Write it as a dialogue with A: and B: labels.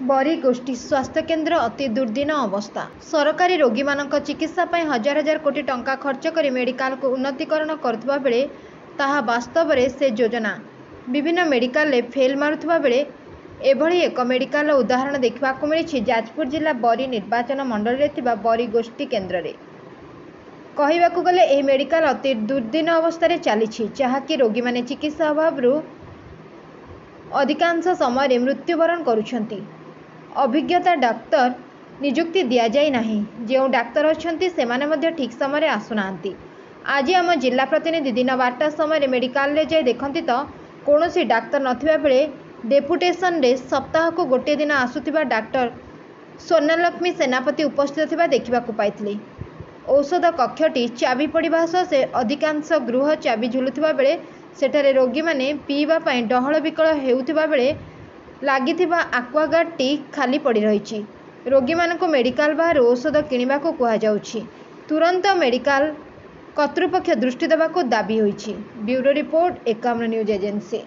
A: बरी गोष्ठी स्वास्थ्य केन्द्र अति दुर्दीन अवस्था। सरकारी रोगी मानक चिकित्सा पर हजार हजार कोटी टंका खर्च कर मेडिकल को उन्नतीकरण करुवा बेले ताहा वास्तव में से योजना विभिन्न मेडिकल फेल मारुवा बेले एभली एक मेडिकल उदाहरण देखा मिली जाजपुर जिला बरी निर्वाचन मंडल में बरी गोष्ठी केन्द्र में। कहवाक गले यह मेडिकल अति दुर्दीन अवस्था चली जहाँकि रोगी मैंने चिकित्सा अभाव अधिकांश समय मृत्युवरण करुछंती। अभिज्ञता डाक्तर नियुक्ति दिया जाय नाही। जो डाक्तर अच्छी से ठीक समय आसुना। आज आम जिला प्रतिनिधि दिन बारटा समय मेडिकल जाए देखती तो कौन डाक्तर नथिबा बेले डेपुटेशन रे सप्ताह को गोटे दिन आसुथिबा डाक्टर स्वर्णलक्ष्मी सेनापति उपस्थित थिबा देखिबाकु पाइथिले। औषध कक्षटी चाबी पड़िबा सह से अधिकांश गृह चाबी झुलुथिबा बेले सेठारे रोगी माने पीवा पई डहळ विकळ हेउथिबा बेले लागिथिबा आक्वागार्ड टी खाली पड़ी रही। रोगी मानक मेडिकल बाहर औषध किणवा को कहा जाउछि। तुरंत मेडिकल कर्तृपक्ष दृष्टि देवाक दाबी होइछि। Bureau report 51 news agency.